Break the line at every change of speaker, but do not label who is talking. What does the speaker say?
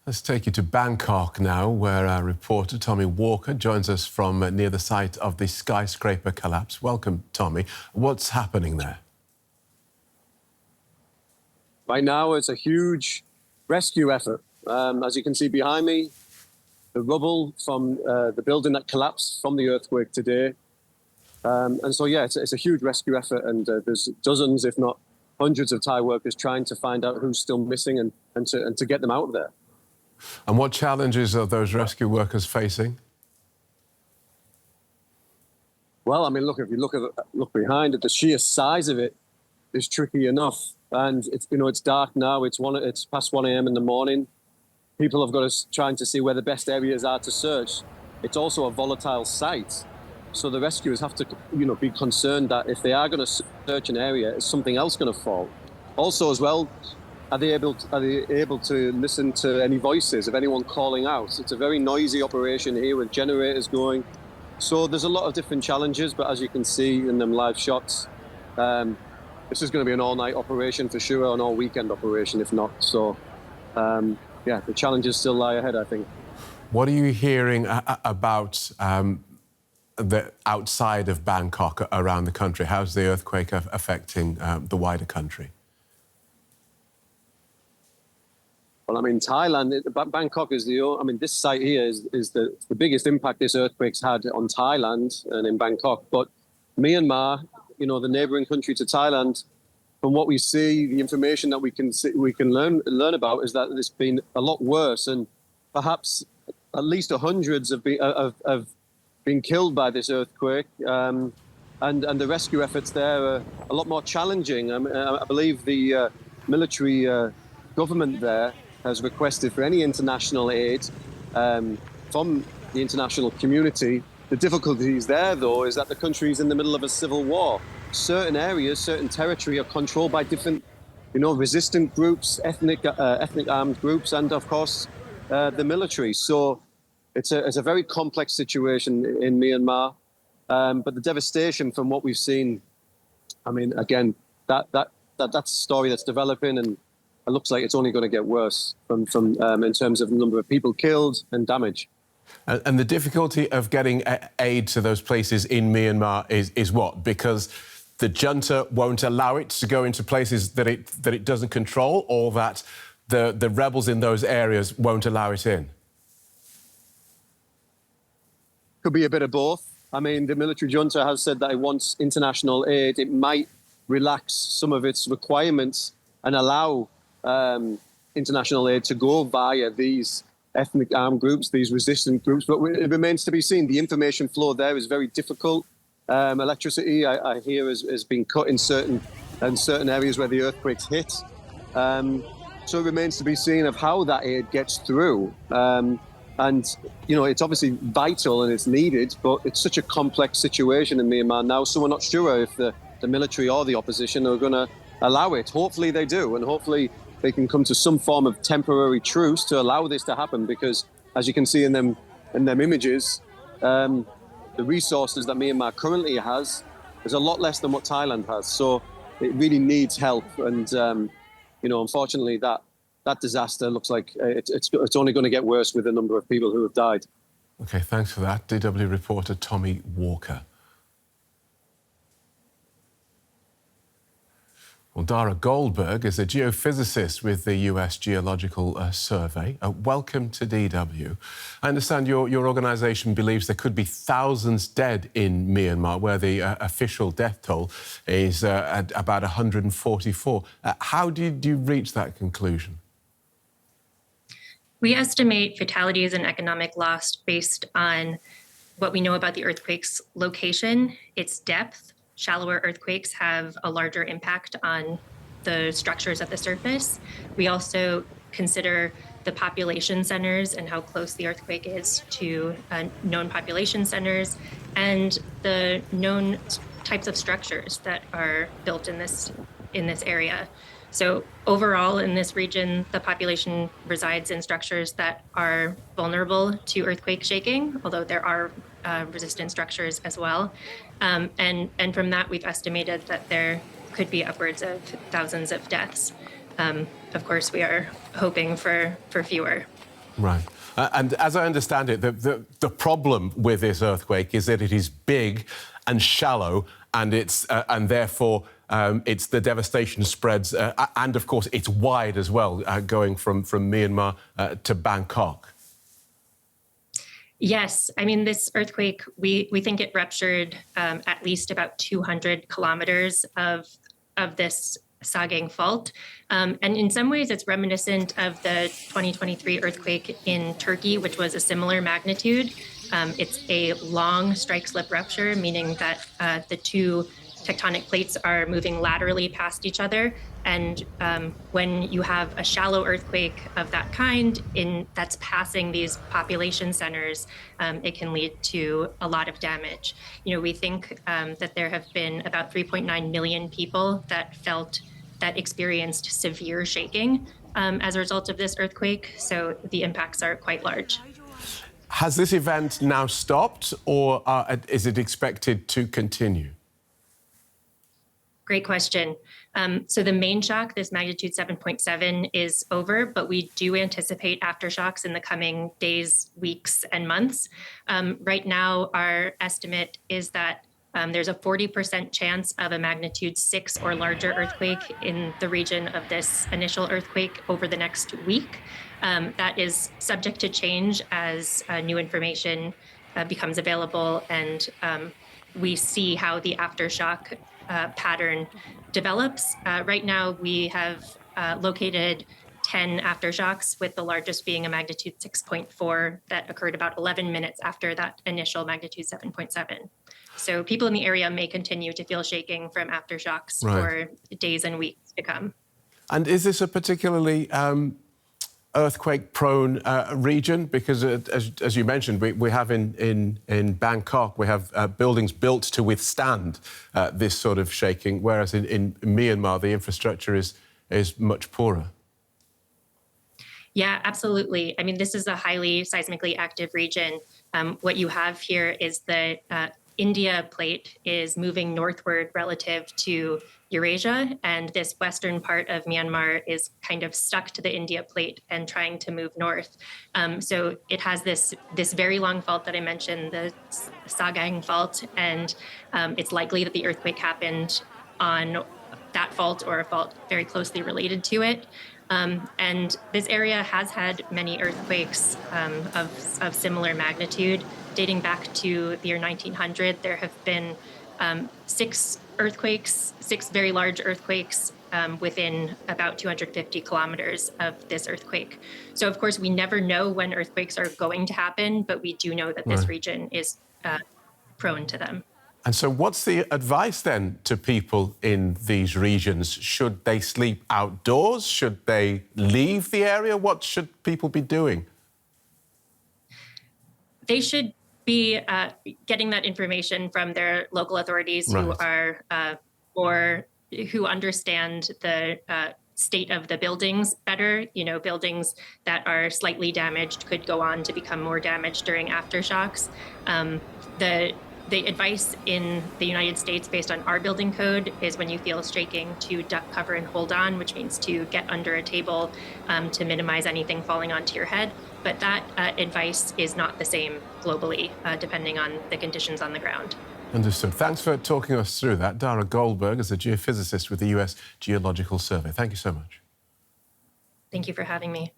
Let's take you to Bangkok now, where our reporter Tommy Walker joins us from near the site of the skyscraper collapse. Welcome, Tommy. What's happening there?
Right now, it's a huge rescue effort. As you can see behind me, the rubble from the building that collapsed from the earthquake today. And so, yeah, it's a huge rescue effort, and there's dozens, if not hundreds, of Thai workers trying to find out who's still missing and to get them out of there.
And what challenges are those rescue workers facing?
Well, I mean, look, if you look behind it, the sheer size of it is tricky enough. And it's dark now. It's past 1 a.m. in the morning. People have got to trying to see where the best areas are to search. It's also a volatile site, so the rescuers have to, be concerned that if they are going to search an area, is something else going to fall? Also, as well, are they able to listen to any voices of anyone calling out? It's a very noisy operation here with generators going. So there's a lot of different challenges, but as you can see in them live shots, this is going to be an all-night operation for sure, an all-weekend operation if not. So, yeah, the challenges still lie ahead, I think.
What are you hearing about the outside of Bangkok around the country? How's the earthquake affecting the wider country?
Well, I mean, Thailand, Bangkok is this site here is the biggest impact this earthquake's had on Thailand and in Bangkok. But Myanmar, the neighboring country to Thailand, from what we see, the information that we can learn about is that it's been a lot worse, and perhaps at least hundreds have been killed by this earthquake. And the rescue efforts there are a lot more challenging. I believe the military government there has requested for any international aid from the international community. The difficulties there, though, is that the country is in the middle of a civil war. Certain areas, certain territory are controlled by different, resistant groups, ethnic armed groups, and of course, the military. So it's a very complex situation in Myanmar. But the devastation from what we've seen, I mean, again, that's a story that's developing, and it looks like it's only going to get worse from in terms of the number of people killed and damage.
And the difficulty of getting aid to those places in Myanmar is what? Because the junta won't allow it to go into places that it doesn't control, or that the rebels in those areas won't allow it in?
Could be a bit of both. I mean, the military junta has said that it wants international aid. It might relax some of its requirements and allow international aid to go via these ethnic armed groups, these resistant groups, but it remains to be seen. The information flow there is very difficult. Electricity, I hear, has been cut in certain areas where the earthquakes hit. So it remains to be seen of how that aid gets through. And, it's obviously vital and it's needed, but it's such a complex situation in Myanmar now, so we're not sure if the military or the opposition are going to allow it. Hopefully they do, and hopefully they can come to some form of temporary truce to allow this to happen, because as you can see in them images, the resources that Myanmar currently has is a lot less than what Thailand has. So it really needs help. And, unfortunately, that disaster looks like it's only going to get worse with the number of people who have died.
OK, thanks for that. DW reporter Tommy Walker. Well, Dara Goldberg is a geophysicist with the US Geological Survey. Welcome to DW. I understand your organisation believes there could be thousands dead in Myanmar, where the official death toll is at about 144. How did you reach that conclusion?
We estimate fatalities and economic loss based on what we know about the earthquake's location, its depth. Shallower earthquakes have a larger impact on the structures at the surface. We also consider the population centers and how close the earthquake is to known population centers, and the known types of structures that are built in this area. So overall, in this region, the population resides in structures that are vulnerable to earthquake shaking, although there are resistant structures as well. And from that, we've estimated that there could be upwards of thousands of deaths. Of course, we are hoping for fewer.
Right. And as I understand it, the problem with this earthquake is that it is big and shallow, and and therefore it's the devastation spreads, and of course it's wide as well, going from Myanmar to Bangkok.
Yes, I mean, this earthquake, we think it ruptured at least about 200 kilometers of this sagging fault. And in some ways, it's reminiscent of the 2023 earthquake in Turkey, which was a similar magnitude. It's a long strike-slip rupture, meaning that the two tectonic plates are moving laterally past each other. And when you have a shallow earthquake of that kind that's passing these population centers, it can lead to a lot of damage. You know, we think that there have been about 3.9 million people that experienced severe shaking as a result of this earthquake. So the impacts are quite large.
Has this event now stopped, or is it expected to continue?
Great question. So the main shock, this magnitude 7.7, is over, but we do anticipate aftershocks in the coming days, weeks, and months. Right now, our estimate is that there's a 40% chance of a magnitude 6 or larger earthquake in the region of this initial earthquake over the next week. That is subject to change as new information becomes available, and we see how the aftershock pattern develops. Right now, we have located 10 aftershocks, with the largest being a magnitude 6.4 that occurred about 11 minutes after that initial magnitude 7.7. So people in the area may continue to feel shaking from aftershocks for days and weeks to come.
And is this a particularly earthquake-prone region? Because as you mentioned, we have in Bangkok, we have buildings built to withstand this sort of shaking, whereas in Myanmar, the infrastructure is much poorer.
Yeah, absolutely. I mean, this is a highly seismically active region. What you have here is the India plate is moving northward relative to Eurasia, and this western part of Myanmar is kind of stuck to the India plate and trying to move north. So it has this very long fault that I mentioned, the Sagang fault, and it's likely that the earthquake happened on that fault or a fault very closely related to it. And this area has had many earthquakes of similar magnitude. Dating back to the year 1900, there have been 6 very large earthquakes within about 250 kilometers of this earthquake. So, of course, we never know when earthquakes are going to happen, but we do know that this region is prone to them.
And so what's the advice then to people in these regions? Should they sleep outdoors? Should they leave the area? What should people be doing? They
should be getting that information from their local authorities who are who understand the state of the buildings better. You know, buildings that are slightly damaged could go on to become more damaged during aftershocks. The advice in the United States based on our building code is when you feel shaking to duck, cover, and hold on, which means to get under a table to minimize anything falling onto your head. But that advice is not the same globally, depending on the conditions on the ground.
Understood. Thanks for talking us through that. Dara Goldberg is a geophysicist with the US Geological Survey. Thank you so much.
Thank you for having me.